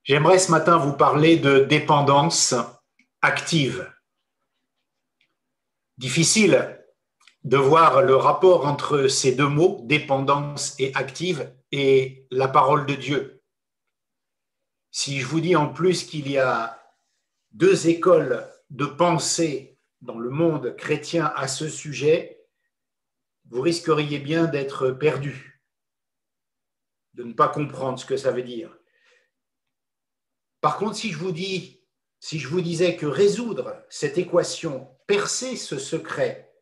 J'aimerais ce matin vous parler de dépendance active. Difficile de voir le rapport entre ces deux mots, dépendance et active, et la parole de Dieu. Si je vous dis en plus qu'il y a deux écoles de pensée dans le monde chrétien à ce sujet, vous risqueriez bien d'être perdu, de ne pas comprendre ce que ça veut dire. Par contre, si je vous disais que résoudre cette équation, percer ce secret,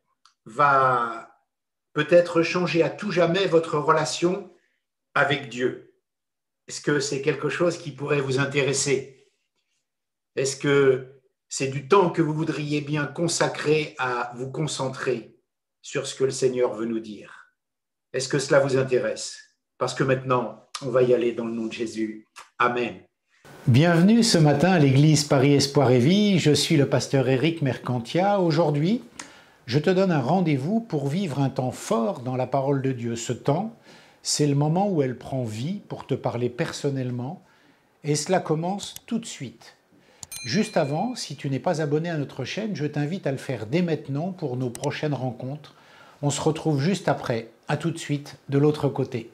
va peut-être changer à tout jamais votre relation avec Dieu. Est-ce que c'est quelque chose qui pourrait vous intéresser? Est-ce que c'est du temps que vous voudriez bien consacrer à vous concentrer sur ce que le Seigneur veut nous dire? Est-ce que cela vous intéresse? Parce que maintenant, on va y aller dans le nom de Jésus. Amen. Bienvenue ce matin à l'église Paris Espoir et Vie. Je suis le pasteur Éric Mercantia. Aujourd'hui, je te donne un rendez-vous pour vivre un temps fort dans la parole de Dieu. Ce temps, c'est le moment où elle prend vie pour te parler personnellement et cela commence tout de suite. Juste avant, si tu n'es pas abonné à notre chaîne, je t'invite à le faire dès maintenant pour nos prochaines rencontres. On se retrouve juste après. À tout de suite de l'autre côté.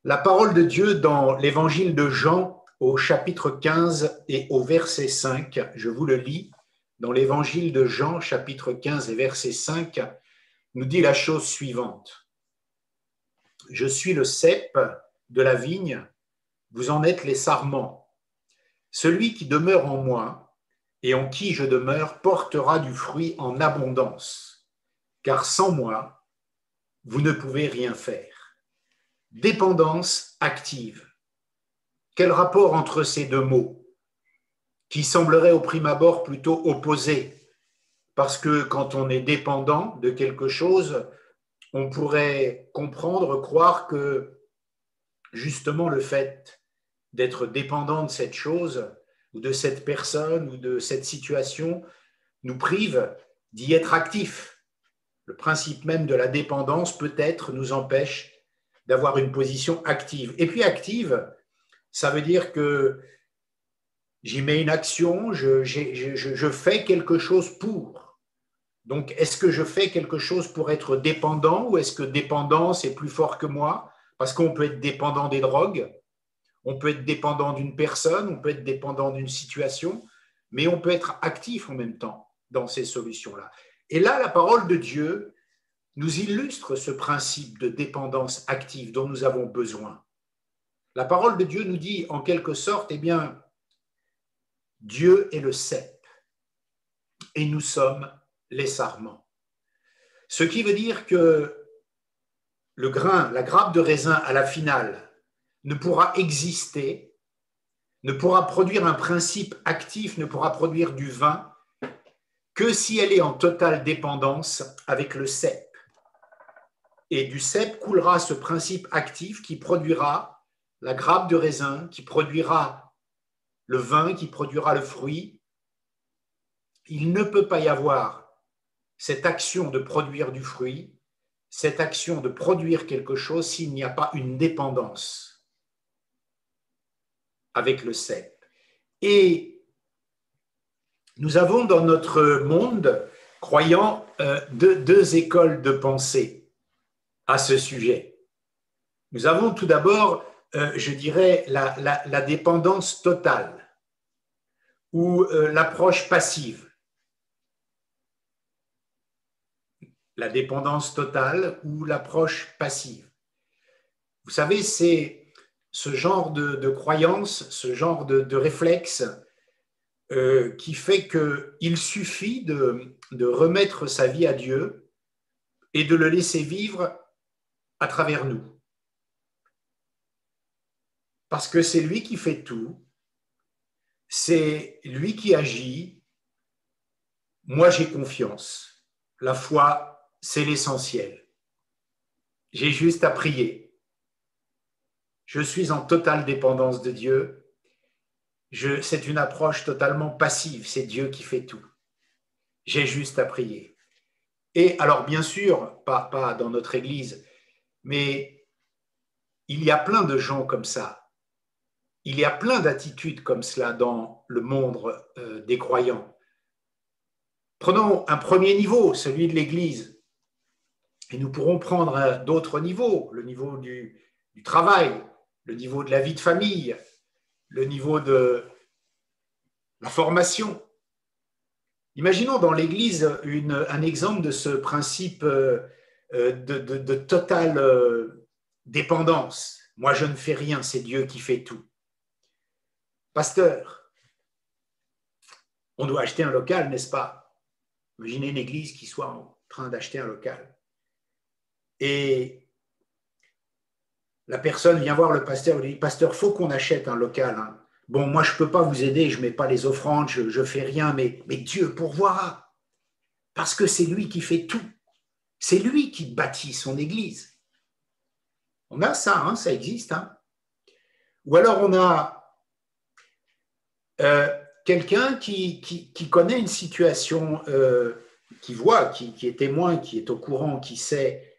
La parole de Dieu dans l'évangile de Jean au chapitre 15 et au verset 5, je vous le lis, dans l'évangile de Jean, chapitre 15 et verset 5, nous dit la chose suivante. Je suis le cep de la vigne, vous en êtes les sarments. Celui qui demeure en moi et en qui je demeure portera du fruit en abondance, car sans moi, vous ne pouvez rien faire. Dépendance active. Quel rapport entre ces deux mots qui sembleraient au prime abord plutôt opposés? Parce que quand on est dépendant de quelque chose, on pourrait comprendre, croire que justement le fait d'être dépendant de cette chose ou de cette personne ou de cette situation nous prive d'y être actif. Le principe même de la dépendance peut-être nous empêche d'avoir une position active. Et puis active, ça veut dire que j'y mets une action, je fais quelque chose pour. Donc, est-ce que je fais quelque chose pour être dépendant ou est-ce que dépendant, c'est plus fort que moi? Parce qu'on peut être dépendant des drogues, on peut être dépendant d'une personne, on peut être dépendant d'une situation, mais on peut être actif en même temps dans ces solutions-là. Et là, la parole de Dieu nous illustre ce principe de dépendance active dont nous avons besoin. La parole de Dieu nous dit en quelque sorte, eh bien, Dieu est le cep et nous sommes les sarments. Ce qui veut dire que le grain, la grappe de raisin à la finale ne pourra exister, ne pourra produire un principe actif, ne pourra produire du vin que si elle est en totale dépendance avec le cep. Et du cep coulera ce principe actif qui produira la grappe de raisin, qui produira le vin, qui produira le fruit. Il ne peut pas y avoir cette action de produire du fruit, cette action de produire quelque chose s'il n'y a pas une dépendance avec le cep. Et nous avons dans notre monde croyant deux écoles de pensée à ce sujet. Nous avons tout d'abord, je dirais, la dépendance totale ou l'approche passive. La dépendance totale ou l'approche passive. Vous savez, c'est ce genre de croyance, ce genre de réflexe qui fait qu'il suffit de remettre sa vie à Dieu et de le laisser vivre à travers nous. Parce que c'est lui qui fait tout, c'est lui qui agit. Moi, j'ai confiance. La foi, c'est l'essentiel. J'ai juste à prier. Je suis en totale dépendance de Dieu. C'est une approche totalement passive. C'est Dieu qui fait tout. J'ai juste à prier. Et alors, bien sûr, pas dans notre église, mais il y a plein de gens comme ça. il y a plein d'attitudes comme cela dans le monde des croyants. Prenons un premier niveau, celui de l'Église, et nous pourrons prendre d'autres niveaux, le niveau du travail, le niveau de la vie de famille, le niveau de la formation. Imaginons dans l'Église un exemple de ce principe de totale dépendance. Moi, je ne fais rien, c'est Dieu qui fait tout. Pasteur, on doit acheter un local, n'est-ce pas? Imaginez une église qui soit en train d'acheter un local. Et la personne vient voir le pasteur et lui dit, pasteur, il faut qu'on achète un local. Hein. Bon, moi, je ne peux pas vous aider, je ne mets pas les offrandes, je ne fais rien, mais Dieu pourvoira. Parce que c'est lui qui fait tout. C'est lui qui bâtit son église. On a ça, hein, ça existe. Hein. Ou alors on a quelqu'un qui connaît une situation, qui voit, qui est témoin, qui est au courant, qui sait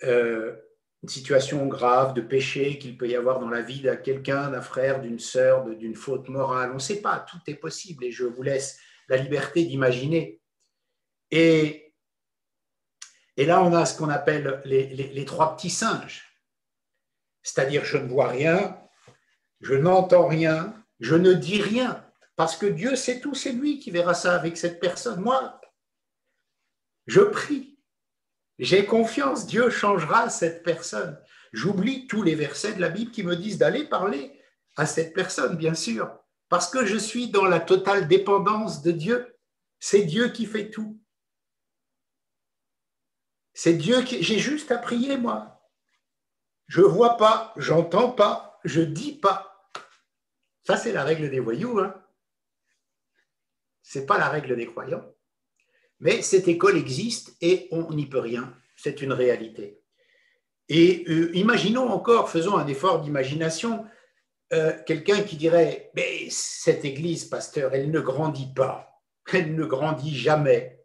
une situation grave de péché qu'il peut y avoir dans la vie de quelqu'un, d'un frère, d'une sœur, d'une faute morale. On ne sait pas, tout est possible et je vous laisse la liberté d'imaginer. Et là, on a ce qu'on appelle les trois petits singes. C'est-à-dire, je ne vois rien, je n'entends rien, je ne dis rien. Parce que Dieu sait tout, c'est lui qui verra ça avec cette personne. Moi, je prie, j'ai confiance, Dieu changera cette personne. J'oublie tous les versets de la Bible qui me disent d'aller parler à cette personne, bien sûr, parce que je suis dans la totale dépendance de Dieu. C'est Dieu qui fait tout. C'est Dieu qui... J'ai juste à prier, moi. Je ne vois pas, j'entends pas, je ne dis pas. Ça, c'est la règle des voyous, hein. Ce n'est pas la règle des croyants. Mais cette école existe et on n'y peut rien. C'est une réalité. Et imaginons encore, faisons un effort d'imagination, quelqu'un qui dirait « Mais cette église, pasteur, elle ne grandit pas. Elle ne grandit jamais.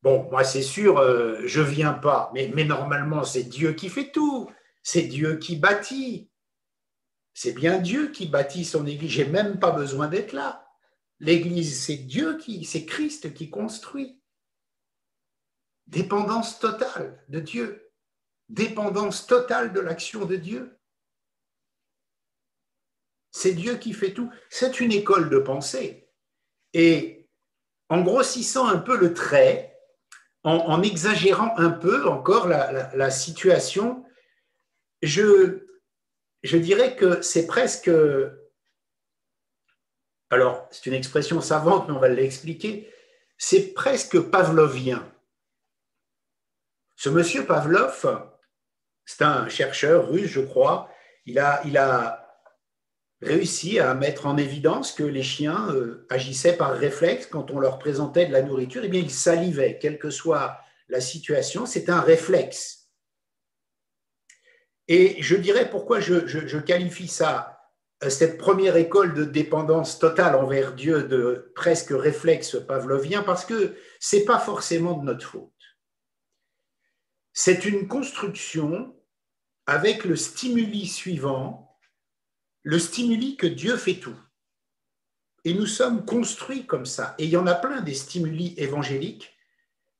Bon, moi, c'est sûr, je ne viens pas. Mais normalement, c'est Dieu qui fait tout. C'est Dieu qui bâtit. C'est bien Dieu qui bâtit son église. Je n'ai même pas besoin d'être là. L'église, c'est Dieu c'est Christ qui construit. Dépendance totale de Dieu. Dépendance totale de l'action de Dieu. C'est Dieu qui fait tout. C'est une école de pensée. Et en grossissant un peu le trait, en exagérant un peu encore la situation, je dirais que c'est presque... Alors, c'est une expression savante, mais on va l'expliquer. C'est presque pavlovien. Ce monsieur Pavlov, c'est un chercheur russe, je crois, il a réussi à mettre en évidence que les chiens agissaient par réflexe quand on leur présentait de la nourriture, eh bien ils salivaient, quelle que soit la situation, c'est un réflexe. Et je dirais pourquoi je qualifie ça, cette première école de dépendance totale envers Dieu, de presque réflexe pavlovien, parce que ce n'est pas forcément de notre faute. C'est une construction avec le stimuli suivant, le stimuli que Dieu fait tout. Et nous sommes construits comme ça. Et il y en a plein des stimuli évangéliques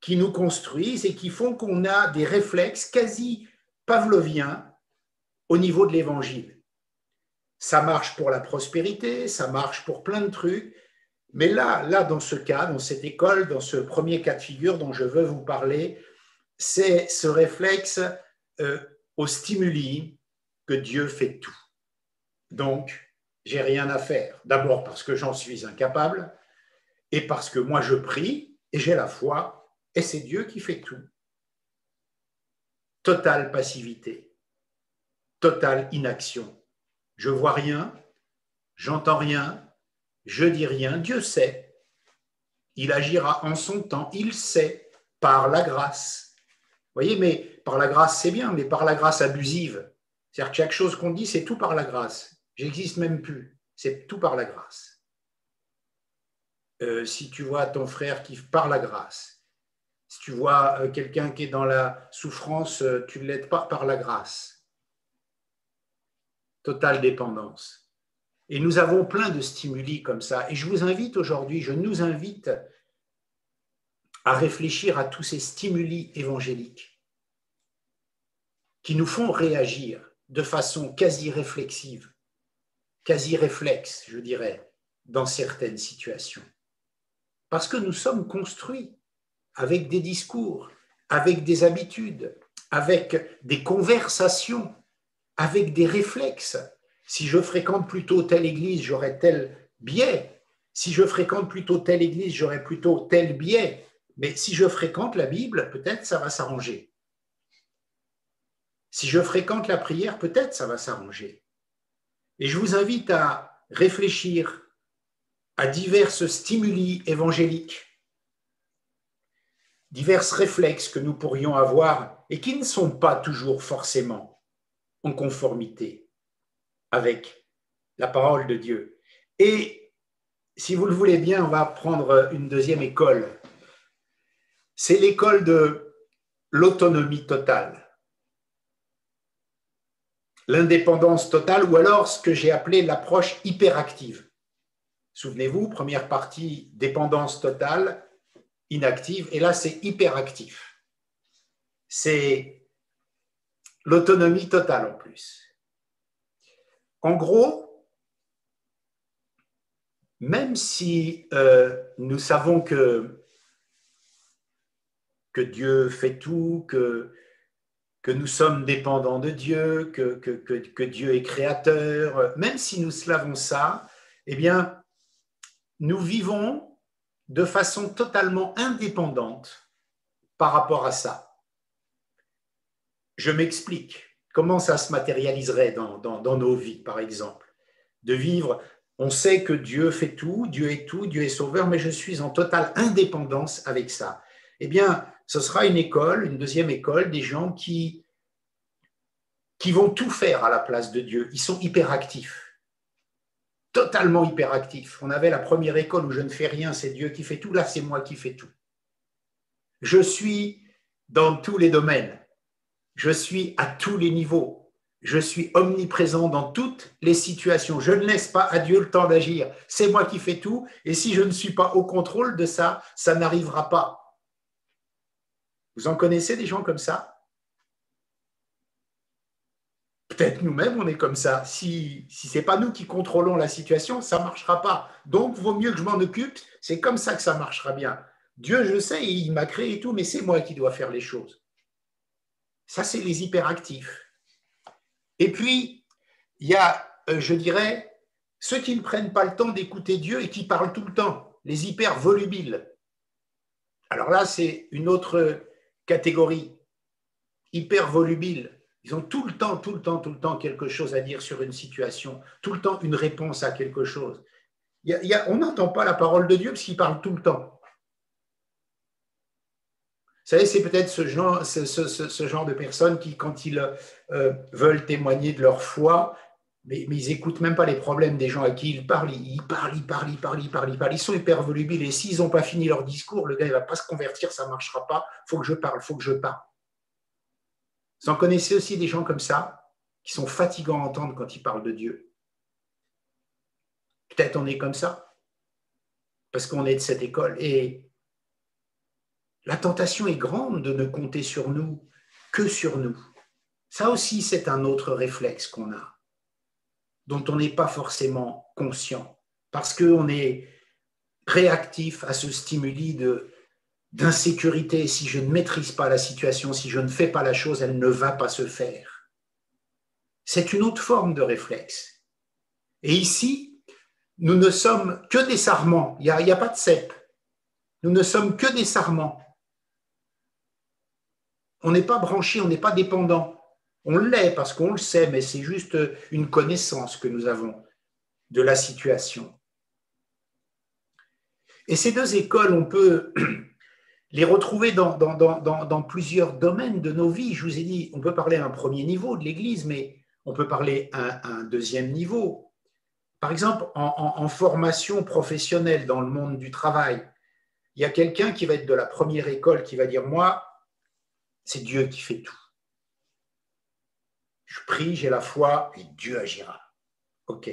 qui nous construisent et qui font qu'on a des réflexes quasi pavloviens au niveau de l'évangile. Ça marche pour la prospérité, ça marche pour plein de trucs, mais là, dans ce cas, dans cette école, dans ce premier cas de figure dont je veux vous parler, c'est ce réflexe au stimuli que Dieu fait tout. Donc, j'ai rien à faire. D'abord parce que j'en suis incapable, et parce que moi je prie, et j'ai la foi, et c'est Dieu qui fait tout. Totale passivité, totale inaction. Je vois rien, j'entends rien, je dis rien, Dieu sait. Il agira en son temps, il sait, par la grâce. Vous voyez, mais par la grâce, c'est bien, mais par la grâce abusive. C'est-à-dire que chaque chose qu'on dit, c'est tout par la grâce. J'existe même plus, c'est tout par la grâce. Si tu vois ton frère qui par la grâce, si tu vois quelqu'un qui est dans la souffrance, tu ne l'aides pas par la grâce. Totale dépendance. Et nous avons plein de stimuli comme ça. Et je vous invite aujourd'hui, je nous invite à réfléchir à tous ces stimuli évangéliques qui nous font réagir de façon quasi réflexive, quasi réflexe, je dirais, dans certaines situations. Parce que nous sommes construits avec des discours, avec des habitudes, avec des conversations, avec des réflexes. Si je fréquente plutôt telle église, j'aurai tel biais. Si je fréquente plutôt telle église, j'aurai plutôt tel biais. Mais si je fréquente la Bible, peut-être ça va s'arranger. Si je fréquente la prière, peut-être ça va s'arranger. Et je vous invite à réfléchir à divers stimuli évangéliques, divers réflexes que nous pourrions avoir et qui ne sont pas toujours forcément en conformité avec la parole de Dieu. Et si vous le voulez bien, on va prendre une deuxième école. C'est l'école de l'autonomie totale, l'indépendance totale, ou alors ce que j'ai appelé l'approche hyperactive. Souvenez-vous, première partie, dépendance totale, inactive, et là c'est hyperactif. C'est l'autonomie totale en plus. En gros, même si nous savons que Dieu fait tout, que nous sommes dépendants de Dieu, que Dieu est créateur, même si nous savons ça, eh bien, nous vivons de façon totalement indépendante par rapport à ça. Je m'explique. Comment ça se matérialiserait dans nos vies, par exemple? De vivre, on sait que Dieu fait tout, Dieu est sauveur, mais je suis en totale indépendance avec ça. Eh bien, ce sera une école, une deuxième école, des gens qui vont tout faire à la place de Dieu. Ils sont hyperactifs, totalement hyperactifs. On avait la première école où je ne fais rien, c'est Dieu qui fait tout. Là, c'est moi qui fais tout. Je suis dans tous les domaines. Je suis à tous les niveaux. Je suis omniprésent dans toutes les situations. Je ne laisse pas à Dieu le temps d'agir. C'est moi qui fais tout. Et si je ne suis pas au contrôle de ça, ça n'arrivera pas. Vous en connaissez des gens comme ça? Peut-être nous-mêmes, on est comme ça. Si ce n'est pas nous qui contrôlons la situation, ça ne marchera pas. Donc, il vaut mieux que je m'en occupe. C'est comme ça que ça marchera bien. Dieu, je sais, il m'a créé et tout, mais c'est moi qui dois faire les choses. Ça, c'est les hyperactifs. Et puis, il y a, je dirais, ceux qui ne prennent pas le temps d'écouter Dieu et qui parlent tout le temps, les hypervolubiles. Alors là, c'est une autre catégorie, hypervolubile. Ils ont tout le temps quelque chose à dire sur une situation, tout le temps une réponse à quelque chose. On n'entend pas la parole de Dieu parce qu'ils parlent tout le temps. Vous savez, c'est peut-être ce genre de personnes qui, quand ils veulent témoigner de leur foi, mais ils n'écoutent même pas les problèmes des gens à qui ils parlent. Ils parlent. Ils sont hyper volubiles et s'ils n'ont pas fini leur discours, le gars ne va pas se convertir, ça ne marchera pas. Il faut que je parle. Vous en connaissez aussi des gens comme ça, qui sont fatigants à entendre quand ils parlent de Dieu. Peut-être on est comme ça, parce qu'on est de cette école. Et la tentation est grande de ne compter sur nous que sur nous. Ça aussi, c'est un autre réflexe qu'on a, dont on n'est pas forcément conscient, parce qu'on est réactif à ce stimuli d'insécurité. Si je ne maîtrise pas la situation, si je ne fais pas la chose, elle ne va pas se faire. C'est une autre forme de réflexe. Et ici, nous ne sommes que des sarments. Il n'y a pas de cèpe. Nous ne sommes que des sarments. On n'est pas branché, on n'est pas dépendant. On l'est parce qu'on le sait, mais c'est juste une connaissance que nous avons de la situation. Et ces deux écoles, on peut les retrouver dans plusieurs domaines de nos vies. Je vous ai dit, on peut parler à un premier niveau de l'Église, mais on peut parler à un deuxième niveau. Par exemple, en formation professionnelle dans le monde du travail, il y a quelqu'un qui va être de la première école qui va dire « Moi, c'est Dieu qui fait tout. Je prie, j'ai la foi et Dieu agira. » Ok.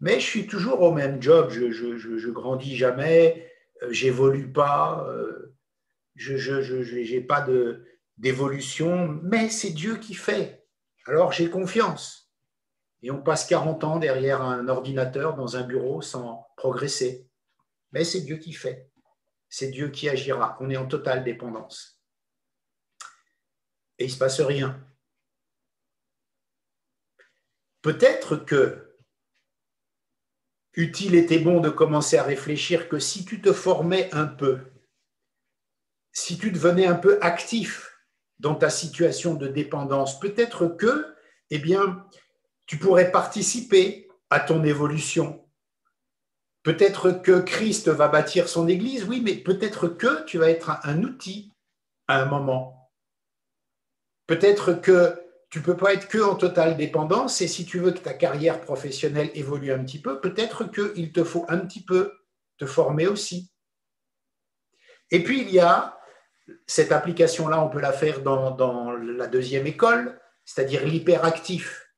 mais je suis toujours au même job, je grandis jamais, j'évolue pas, je n'ai pas d'évolution, mais c'est Dieu qui fait. Alors j'ai confiance. Et on passe 40 ans derrière un ordinateur dans un bureau sans progresser. Mais c'est Dieu qui fait. C'est Dieu qui agira. On est en totale dépendance. Et il ne se passe rien. Peut-être que utile était bon de commencer à réfléchir que si tu te formais un peu, si tu devenais un peu actif dans ta situation de dépendance, peut-être que, eh bien, tu pourrais participer à ton évolution. Peut-être que Christ va bâtir son Église, oui, mais peut-être que tu vas être un outil à un moment. Peut-être que tu ne peux pas être que en totale dépendance, et si tu veux que ta carrière professionnelle évolue un petit peu, peut-être qu'il te faut un petit peu te former aussi. Et puis, il y a cette application-là, on peut la faire dans la deuxième école, c'est-à-dire l'hyperactif.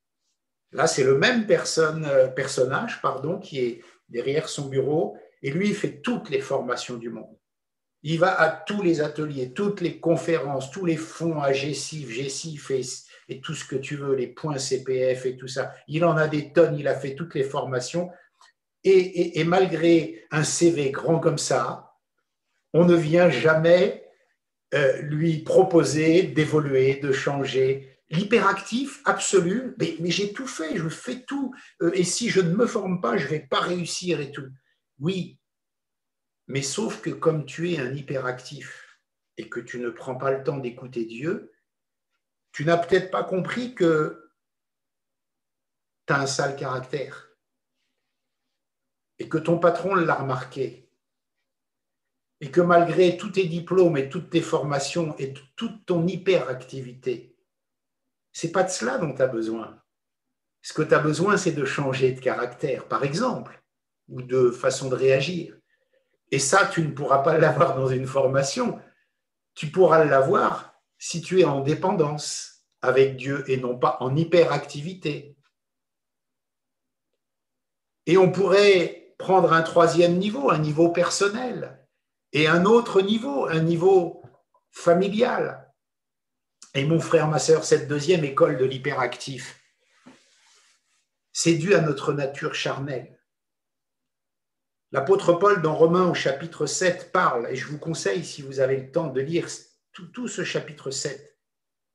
Là, c'est le même personnage qui est derrière son bureau, et lui, il fait toutes les formations du monde. Il va à tous les ateliers, toutes les conférences, tous les fonds à GECIF et tout ce que tu veux, les points CPF et tout ça. Il en a des tonnes, il a fait toutes les formations. Et malgré un CV grand comme ça, on ne vient jamais lui proposer d'évoluer, de changer. L'hyperactif absolu, mais j'ai tout fait, je fais tout. Et si je ne me forme pas, je ne vais pas réussir et tout. Oui, mais sauf que comme tu es un hyperactif et que tu ne prends pas le temps d'écouter Dieu, tu n'as peut-être pas compris que tu as un sale caractère et que ton patron l'a remarqué et que malgré tous tes diplômes et toutes tes formations et toute ton hyperactivité, ce n'est pas de cela dont tu as besoin. Ce que tu as besoin, c'est de changer de caractère, par exemple, ou de façon de réagir. Et ça, tu ne pourras pas l'avoir dans une formation. Tu pourras l'avoir si tu es en dépendance avec Dieu et non pas en hyperactivité. Et on pourrait prendre un troisième niveau, un niveau personnel, et un autre niveau, un niveau familial. Et mon frère, ma sœur, cette deuxième école de l'hyperactif, c'est dû à notre nature charnelle. L'apôtre Paul, dans Romains au chapitre 7, parle, et je vous conseille, si vous avez le temps, de lire tout ce chapitre 7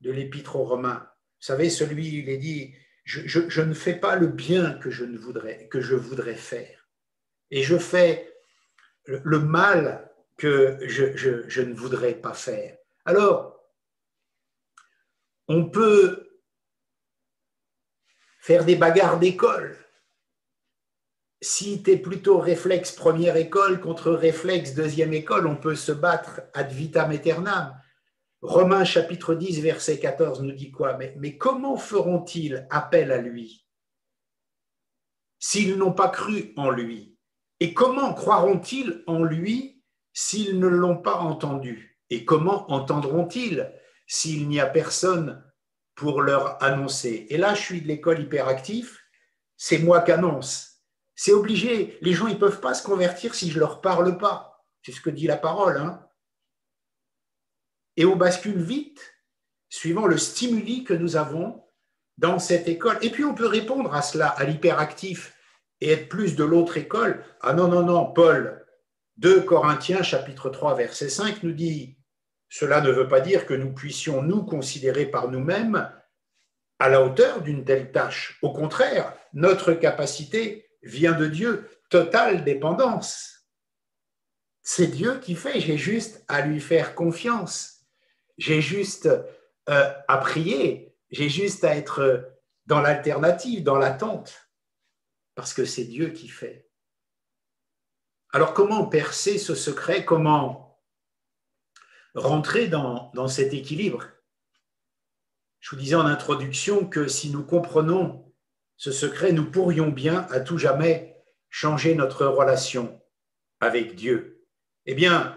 de l'épître aux Romains. Vous savez, celui, il est dit, je ne fais pas le bien que je voudrais faire. Et je fais le mal que je ne voudrais pas faire. Alors, on peut faire des bagarres d'école. Si tu es plutôt réflexe première école contre réflexe deuxième école, on peut se battre ad vitam aeternam. Romains chapitre 10, verset 14 nous dit quoi ? Mais comment feront-ils appel à lui s'ils n'ont pas cru en lui ? Et comment croiront-ils en lui s'ils ne l'ont pas entendu ? Et comment entendront-ils s'il n'y a personne pour leur annoncer ? Et là, je suis de l'école hyperactif, c'est moi qui annonce. C'est obligé. Les gens, ils ne peuvent pas se convertir si je ne leur parle pas. C'est ce que dit la parole. Hein. Et on bascule vite, suivant le stimuli que nous avons dans cette école. Et puis, on peut répondre à cela, à l'hyperactif, et être plus de l'autre école. Ah non, non, non, Paul, 2 Corinthiens, chapitre 3, verset 5, nous dit « Cela ne veut pas dire que nous puissions nous considérer par nous-mêmes à la hauteur d'une telle tâche. Au contraire, notre capacité vient de Dieu, totale dépendance. C'est Dieu qui fait, j'ai juste à lui faire confiance. J'ai juste à prier, j'ai juste à être dans l'alternative, dans l'attente, parce que c'est Dieu qui fait. Alors comment percer ce secret? Comment rentrer dans cet équilibre? Je vous disais en introduction que si nous comprenons ce secret, nous pourrions bien à tout jamais changer notre relation avec Dieu. Eh bien,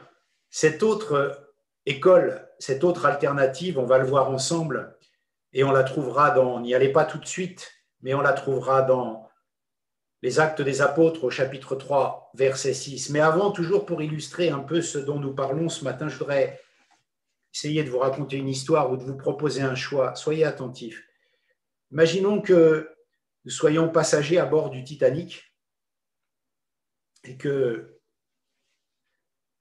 cette autre école, cette autre alternative, on va le voir ensemble et on la trouvera on n'y allait pas tout de suite, mais on la trouvera dans les Actes des Apôtres au chapitre 3, verset 6. Mais avant, toujours pour illustrer un peu ce dont nous parlons ce matin, je voudrais essayer de vous raconter une histoire ou de vous proposer un choix. Soyez attentifs. Imaginons que nous soyons passagers à bord du Titanic et que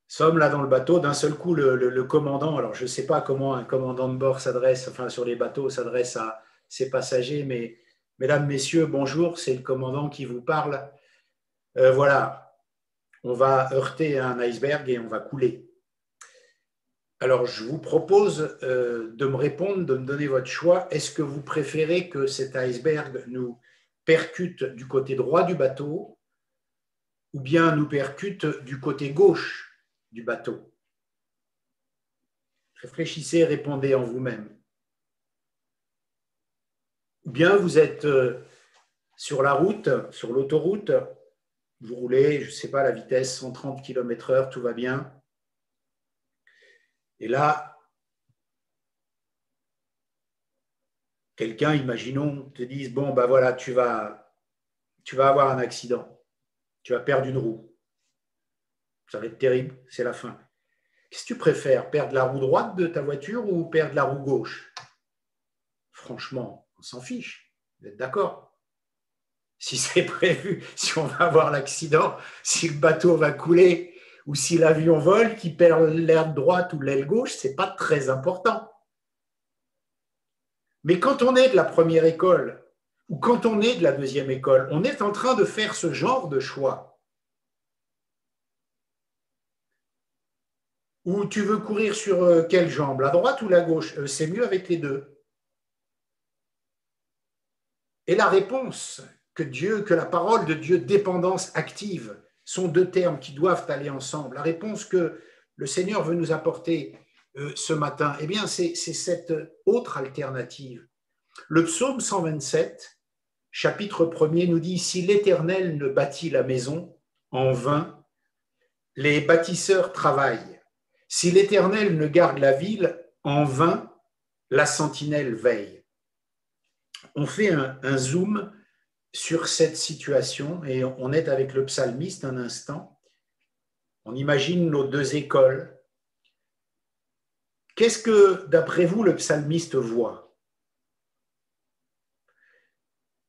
sommes là dans le bateau, d'un seul coup, le commandant, alors je ne sais pas comment un commandant de bord s'adresse, enfin sur les bateaux, s'adresse à ses passagers, mais mesdames, messieurs, bonjour, c'est le commandant qui vous parle. Voilà, on va heurter un iceberg et on va couler. Alors, je vous propose de me répondre, de me donner votre choix. Est-ce que vous préférez que cet iceberg nous percute du côté droit du bateau ou bien nous percute du côté gauche du bateau? Réfléchissez, répondez en vous-même. Ou bien vous êtes sur la route, sur l'autoroute, vous roulez, je ne sais pas, la vitesse 130 km/h, tout va bien. Et là, quelqu'un, imaginons, te dise, bon, ben voilà, tu vas avoir un accident, tu vas perdre une roue. Ça va être terrible, c'est la fin. Qu'est-ce que tu préfères, perdre la roue droite de ta voiture ou perdre la roue gauche? Franchement, on s'en fiche, vous êtes d'accord? Si c'est prévu, si on va avoir l'accident, si le bateau va couler ou si l'avion vole, qui perd l'aile droite ou l'aile gauche, ce n'est pas très important. Mais quand on est de la première école ou quand on est de la deuxième école, on est en train de faire ce genre de choix. Ou tu veux courir sur quelle jambe, la droite ou la gauche? C'est mieux avec les deux. Et la réponse que la parole de Dieu, dépendance active, sont deux termes qui doivent aller ensemble. La réponse que le Seigneur veut nous apporter ce matin, eh bien, c'est cette autre alternative. Le psaume 127, chapitre 1er, nous dit « Si l'Éternel ne bâtit la maison, en vain, les bâtisseurs travaillent. Si l'Éternel ne garde la ville, en vain, la sentinelle veille. » On fait un zoom sur cette situation et on est avec le psalmiste un instant. On imagine nos deux écoles. Qu'est-ce que, d'après vous, le psalmiste voit?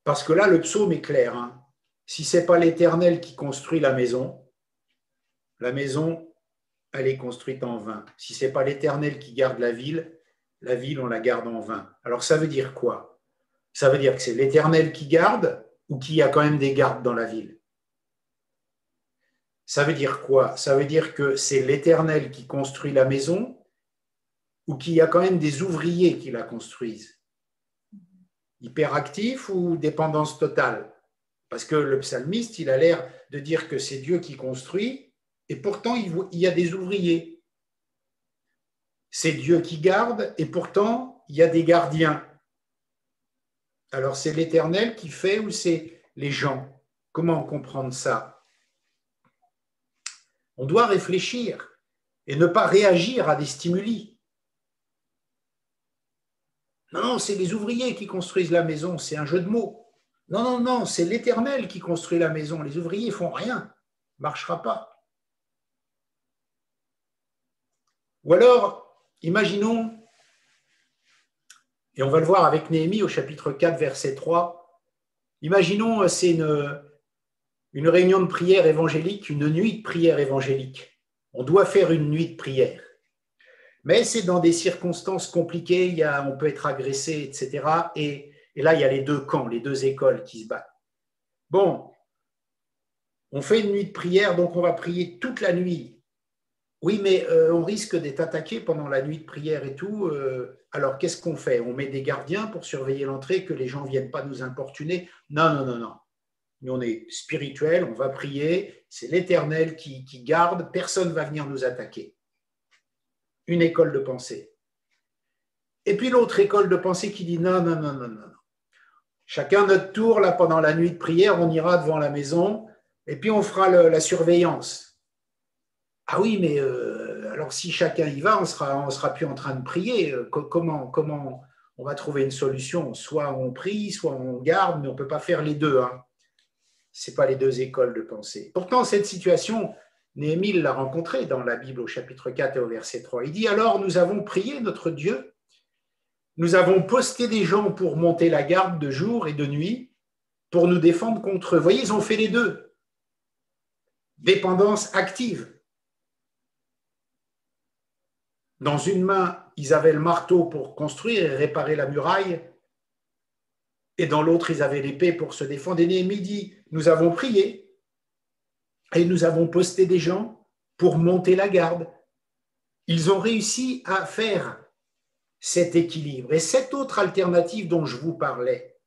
Parce que là, le psaume est clair. Hein. Si ce n'est pas l'Éternel qui construit la maison, elle est construite en vain. Si ce n'est pas l'Éternel qui garde la ville, on la garde en vain. Alors, ça veut dire quoi? Ça veut dire que c'est l'Éternel qui garde ou qu'il y a quand même des gardes dans la ville? Ça veut dire quoi? Ça veut dire que c'est l'Éternel qui construit la maison ou qu'il y a quand même des ouvriers qui la construisent? Hyperactif ou dépendance totale? Parce que le psalmiste, il a l'air de dire que c'est Dieu qui construit et pourtant il y a des ouvriers. C'est Dieu qui garde et pourtant il y a des gardiens. Alors c'est l'Éternel qui fait ou c'est les gens? Comment comprendre ça? On doit réfléchir et ne pas réagir à des stimuli. Non, c'est les ouvriers qui construisent la maison, c'est un jeu de mots. Non, c'est l'Éternel qui construit la maison. Les ouvriers ne font rien, ça ne marchera pas. Ou alors, imaginons, et on va le voir avec Néhémie au chapitre 4, verset 3, imaginons, c'est une réunion de prière évangélique, une nuit de prière évangélique. On doit faire une nuit de prière. Mais c'est dans des circonstances compliquées, on peut être agressé, etc. Et là, il y a les deux camps, les deux écoles qui se battent. Bon, on fait une nuit de prière, donc on va prier toute la nuit. Oui, mais on risque d'être attaqué pendant la nuit de prière et tout. Alors, qu'est-ce qu'on fait? On met des gardiens pour surveiller l'entrée, que les gens ne viennent pas nous importuner? Non. Nous, on est spirituel, on va prier, c'est l'Éternel qui garde, personne ne va venir nous attaquer. Une école de pensée. Et puis l'autre école de pensée qui dit non. Chacun notre tour, là, pendant la nuit de prière, on ira devant la maison et puis on fera la surveillance. Ah oui, mais alors si chacun y va, on sera plus en train de prier. Comment on va trouver une solution? Soit on prie, soit on garde, mais on ne peut pas faire les deux. Hein. Ce n'est pas les deux écoles de pensée. Pourtant, cette situation, Néhémie l'a rencontrée dans la Bible au chapitre 4 et au verset 3. Il dit « Alors nous avons prié notre Dieu, nous avons posté des gens pour monter la garde de jour et de nuit, pour nous défendre contre eux. » Vous voyez, ils ont fait les deux. Dépendance active. Dans une main, ils avaient le marteau pour construire et réparer la muraille, et dans l'autre, ils avaient l'épée pour se défendre. Et Néhémie dit, nous avons prié, et nous avons posté des gens pour monter la garde. Ils ont réussi à faire cet équilibre. Et cette autre alternative dont je vous parlais,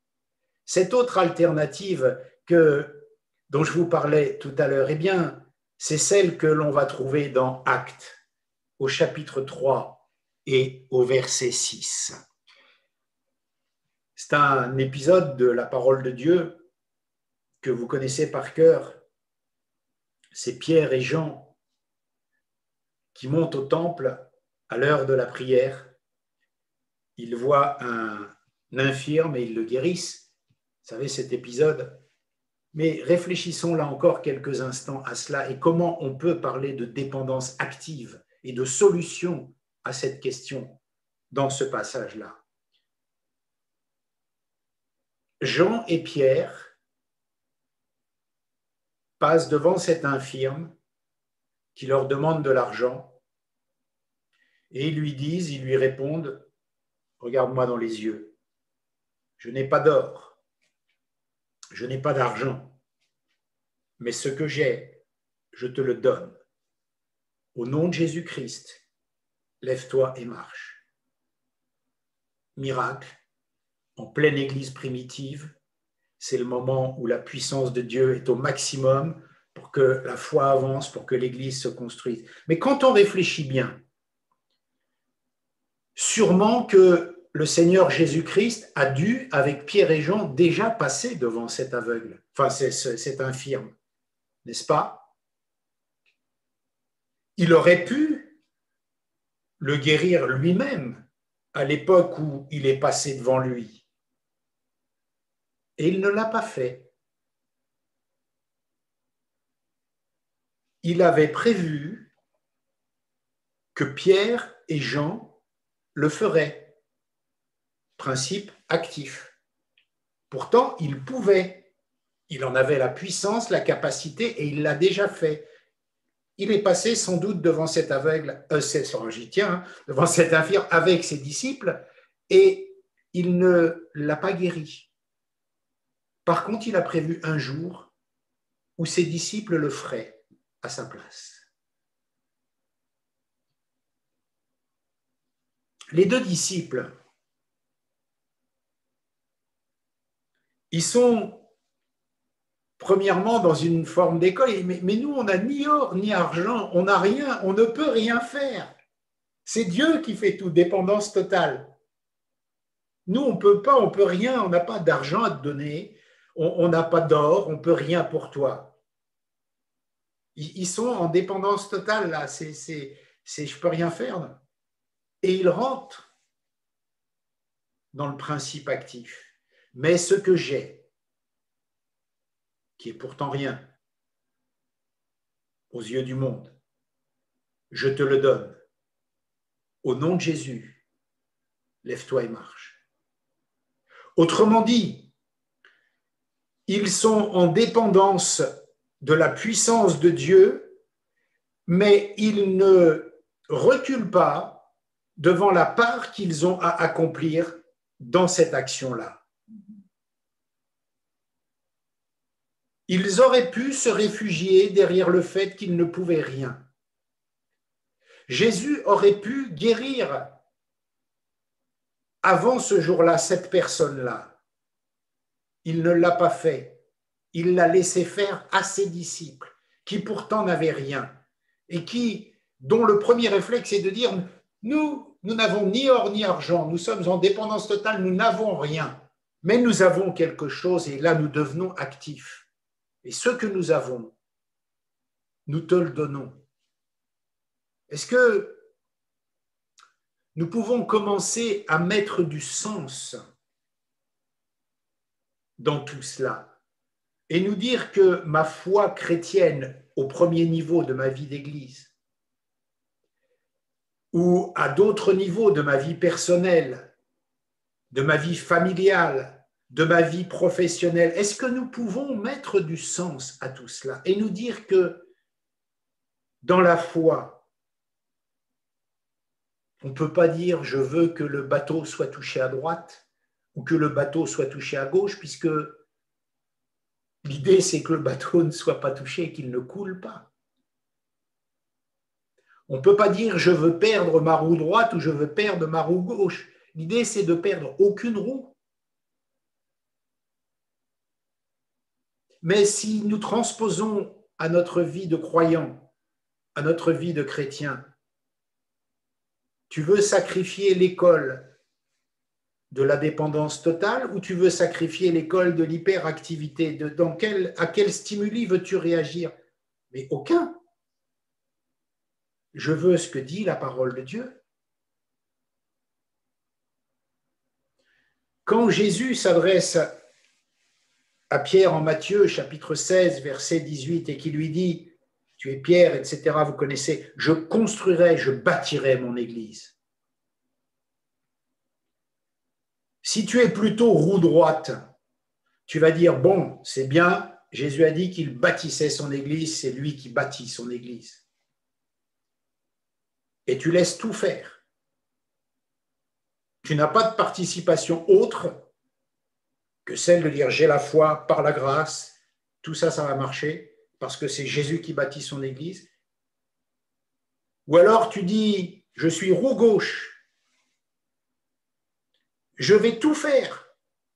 cette autre alternative dont je vous parlais tout à l'heure, eh bien, c'est celle que l'on va trouver dans Actes, au chapitre 3 et au verset 6. C'est un épisode de la parole de Dieu que vous connaissez par cœur. C'est Pierre et Jean qui montent au temple à l'heure de la prière. Ils voient un infirme et ils le guérissent. Vous savez cet épisode. Mais réfléchissons là encore quelques instants à cela et comment on peut parler de dépendance active et de solution à cette question dans ce passage-là. Jean et Pierre passent devant cet infirme qui leur demande de l'argent et ils lui répondent, regarde-moi dans les yeux, je n'ai pas d'or, je n'ai pas d'argent, mais ce que j'ai, je te le donne. Au nom de Jésus-Christ, lève-toi et marche. Miracle, en pleine église primitive, c'est le moment où la puissance de Dieu est au maximum pour que la foi avance, pour que l'église se construise. Mais quand on réfléchit bien, sûrement que le Seigneur Jésus-Christ a dû, avec Pierre et Jean, déjà passer devant cet aveugle, enfin cet infirme, n'est-ce pas? Il aurait pu le guérir lui-même à l'époque où il est passé devant lui. Et il ne l'a pas fait. Il avait prévu que Pierre et Jean le feraient. Principe actif. Pourtant, il pouvait. Il en avait la puissance, la capacité, et il l'a déjà fait. Il est passé sans doute devant cet aveugle, devant cet infirme avec ses disciples, et il ne l'a pas guéri. Par contre, il a prévu un jour où ses disciples le feraient à sa place. Les deux disciples, ils sont premièrement dans une forme d'école, mais nous, on n'a ni or ni argent, on n'a rien, on ne peut rien faire. C'est Dieu qui fait tout, dépendance totale. Nous, on ne peut pas, on ne peut rien, on n'a pas d'argent à te donner, on n'a pas d'or, on ne peut rien pour toi. Ils sont en dépendance totale, là, je ne peux rien faire. Et ils rentrent dans le principe actif. Mais ce que j'ai, qui est pourtant rien, aux yeux du monde, je te le donne. Au nom de Jésus, lève-toi et marche. Autrement dit, ils sont en dépendance de la puissance de Dieu, mais ils ne reculent pas devant la part qu'ils ont à accomplir dans cette action-là. Ils auraient pu se réfugier derrière le fait qu'ils ne pouvaient rien. Jésus aurait pu guérir avant ce jour-là cette personne-là. Il ne l'a pas fait. Il l'a laissé faire à ses disciples, qui pourtant n'avaient rien, et dont le premier réflexe est de dire « Nous n'avons ni or ni argent, nous sommes en dépendance totale, nous n'avons rien, mais nous avons quelque chose et là nous devenons actifs. Et ce que nous avons, nous te le donnons. » Est-ce que nous pouvons commencer à mettre du sens dans tout cela? et nous dire que ma foi chrétienne au premier niveau de ma vie d'église ou à d'autres niveaux de ma vie personnelle, de ma vie familiale, de ma vie professionnelle, est-ce que nous pouvons mettre du sens à tout cela et nous dire que dans la foi, on ne peut pas dire je veux que le bateau soit touché à droite ou que le bateau soit touché à gauche, puisque l'idée c'est que le bateau ne soit pas touché et qu'il ne coule pas. On ne peut pas dire je veux perdre ma roue droite ou je veux perdre ma roue gauche. L'idée c'est de perdre aucune roue. Mais si nous transposons à notre vie de croyant, à notre vie de chrétien, tu veux sacrifier l'école de la dépendance totale ou tu veux sacrifier l'école de l'hyperactivité? À quel stimuli veux-tu réagir? Mais aucun. Je veux ce que dit la parole de Dieu. Quand Jésus s'adresse à Pierre en Matthieu, chapitre 16, verset 18, et qui lui dit « Tu es Pierre, etc. » Vous connaissez « Je construirai, je bâtirai mon église. » Si tu es plutôt roue droite, tu vas dire « Bon, c'est bien, Jésus a dit qu'il bâtissait son église, c'est lui qui bâtit son église. » Et tu laisses tout faire. Tu n'as pas de participation autre que celle de dire j'ai la foi par la grâce, tout ça, ça va marcher parce que c'est Jésus qui bâtit son église. Ou alors tu dis je suis roue gauche, je vais tout faire,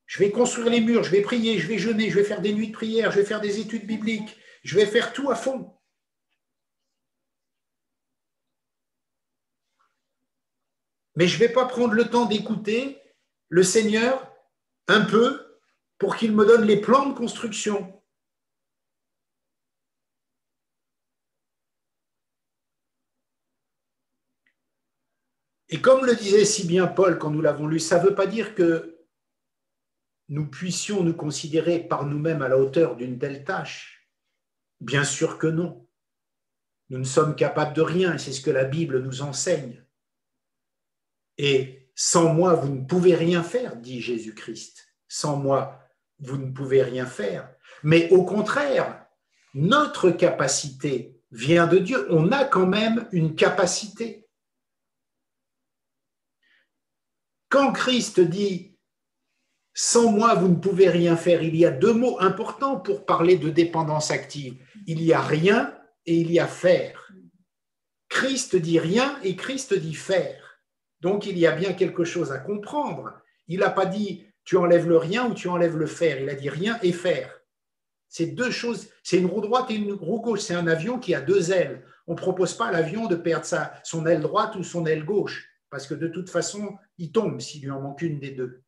je vais construire les murs, je vais prier, je vais jeûner, je vais faire des nuits de prière, je vais faire des études bibliques, je vais faire tout à fond. Mais je ne vais pas prendre le temps d'écouter le Seigneur un peu pour qu'il me donne les plans de construction. Et comme le disait si bien Paul quand nous l'avons lu, ça ne veut pas dire que nous puissions nous considérer par nous-mêmes à la hauteur d'une telle tâche. Bien sûr que non. Nous ne sommes capables de rien, et c'est ce que la Bible nous enseigne. Et sans moi, vous ne pouvez rien faire, dit Jésus-Christ. Sans moi, vous ne pouvez rien faire. Mais au contraire, notre capacité vient de Dieu. On a quand même une capacité. Quand Christ dit « sans moi, vous ne pouvez rien faire », il y a deux mots importants pour parler de dépendance active. Il y a rien et il y a faire. Christ dit rien et Christ dit faire. Donc, il y a bien quelque chose à comprendre. Il n'a pas dit tu enlèves le rien ou tu enlèves le faire. Il a dit rien et faire. C'est deux choses. C'est une roue droite et une roue gauche. C'est un avion qui a deux ailes. On ne propose pas à l'avion de perdre son aile droite ou son aile gauche, parce que de toute façon, il tombe s'il lui en manque une des deux.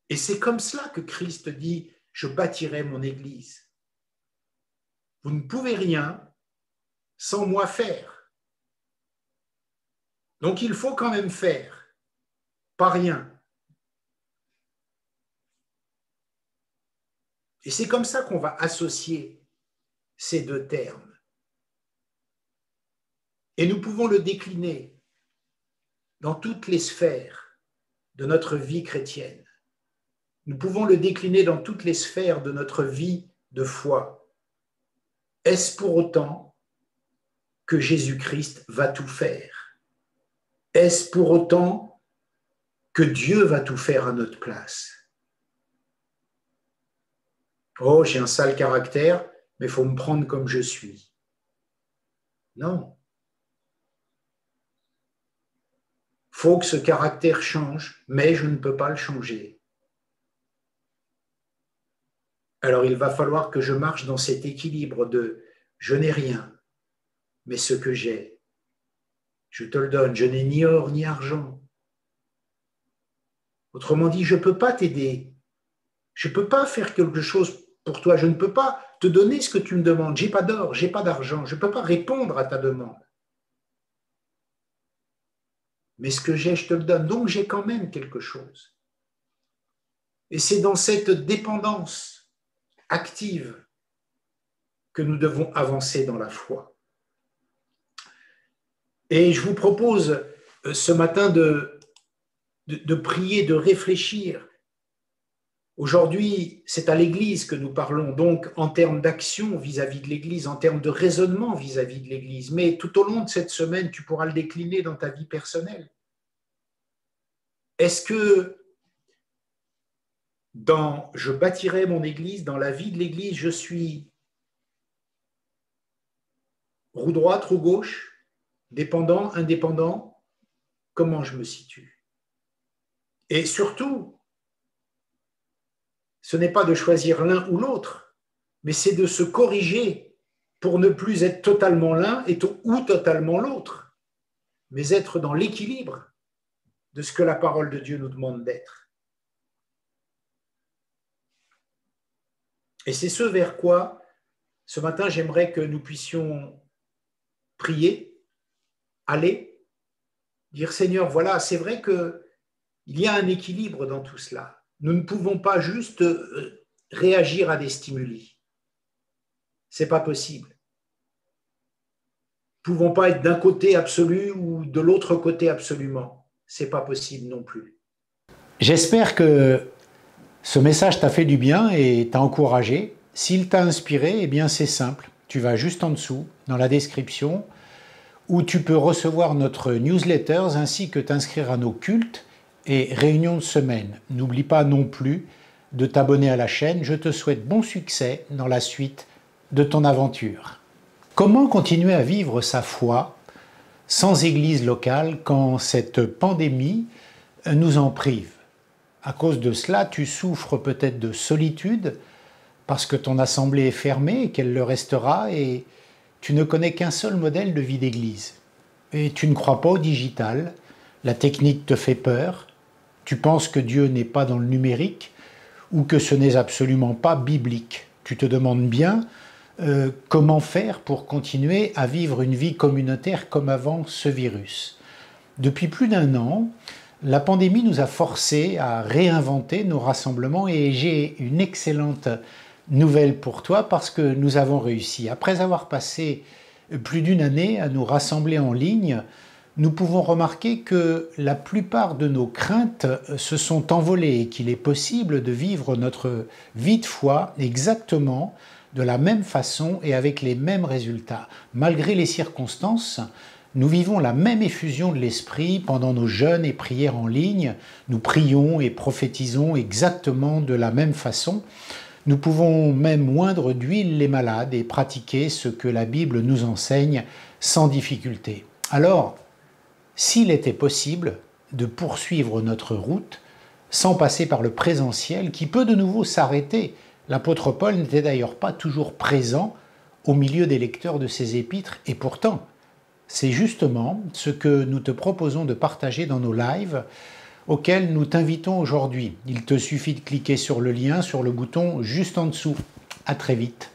Et c'est comme cela que Christ dit « Je bâtirai mon église ». Vous ne pouvez rien sans moi faire. Donc, il faut quand même faire, pas rien. Et c'est comme ça qu'on va associer ces deux termes. Et nous pouvons le décliner dans toutes les sphères de notre vie chrétienne. Nous pouvons le décliner dans toutes les sphères de notre vie de foi. Est-ce pour autant que Jésus-Christ va tout faire? Est-ce pour autant que Dieu va tout faire à notre place? Oh, j'ai un sale caractère, mais il faut me prendre comme je suis. Non. Il faut que ce caractère change, mais je ne peux pas le changer. Alors il va falloir que je marche dans cet équilibre de je n'ai rien, mais ce que j'ai, je te le donne. Je n'ai ni or ni argent. Autrement dit, je ne peux pas t'aider. Je ne peux pas faire quelque chose pour toi. Je ne peux pas te donner ce que tu me demandes. Je n'ai pas d'or, je n'ai pas d'argent. Je ne peux pas répondre à ta demande. Mais ce que j'ai, je te le donne. Donc j'ai quand même quelque chose. Et c'est dans cette dépendance active que nous devons avancer dans la foi. Et je vous propose ce matin de prier, de réfléchir. Aujourd'hui, c'est à l'Église que nous parlons, donc en termes d'action vis-à-vis de l'Église, en termes de raisonnement vis-à-vis de l'Église. Mais tout au long de cette semaine, tu pourras le décliner dans ta vie personnelle. Est-ce que dans « Je bâtirai mon Église », dans la vie de l'Église, je suis roue droite, roue gauche, dépendant, indépendant? Comment je me situe? Et surtout, ce n'est pas de choisir l'un ou l'autre, mais c'est de se corriger pour ne plus être totalement l'un ou totalement l'autre, mais être dans l'équilibre de ce que la parole de Dieu nous demande d'être. Et c'est ce vers quoi, ce matin, j'aimerais que nous puissions prier, aller, dire Seigneur, voilà, c'est vrai qu'il y a un équilibre dans tout cela. Nous ne pouvons pas juste réagir à des stimuli. Ce n'est pas possible. Nous ne pouvons pas être d'un côté absolu ou de l'autre côté absolument. Ce n'est pas possible non plus. J'espère que ce message t'a fait du bien et t'a encouragé. S'il t'a inspiré, eh bien c'est simple. Tu vas juste en dessous, dans la description, où tu peux recevoir notre newsletters ainsi que t'inscrire à nos cultes et réunions de semaine. N'oublie pas non plus de t'abonner à la chaîne. Je te souhaite bon succès dans la suite de ton aventure. Comment continuer à vivre sa foi sans église locale quand cette pandémie nous en prive? À cause de cela, tu souffres peut-être de solitude parce que ton assemblée est fermée et qu'elle le restera et tu ne connais qu'un seul modèle de vie d'église. Et tu ne crois pas au digital, la technique te fait peur, tu penses que Dieu n'est pas dans le numérique ou que ce n'est absolument pas biblique. Tu te demandes bien comment faire pour continuer à vivre une vie communautaire comme avant ce virus. Depuis plus d'1 an, la pandémie nous a forcés à réinventer nos rassemblements et j'ai une excellente nouvelle pour toi parce que nous avons réussi. Après avoir passé plus d'1 année à nous rassembler en ligne, nous pouvons remarquer que la plupart de nos craintes se sont envolées et qu'il est possible de vivre notre vie de foi exactement de la même façon et avec les mêmes résultats. Malgré les circonstances, nous vivons la même effusion de l'esprit pendant nos jeûnes et prières en ligne. Nous prions et prophétisons exactement de la même façon. Nous pouvons même oindre d'huile les malades et pratiquer ce que la Bible nous enseigne sans difficulté. Alors, s'il était possible de poursuivre notre route sans passer par le présentiel qui peut de nouveau s'arrêter, l'apôtre Paul n'était d'ailleurs pas toujours présent au milieu des lecteurs de ses épîtres et pourtant, c'est justement ce que nous te proposons de partager dans nos lives auxquels nous t'invitons aujourd'hui. Il te suffit de cliquer sur le lien, sur le bouton juste en dessous. À très vite.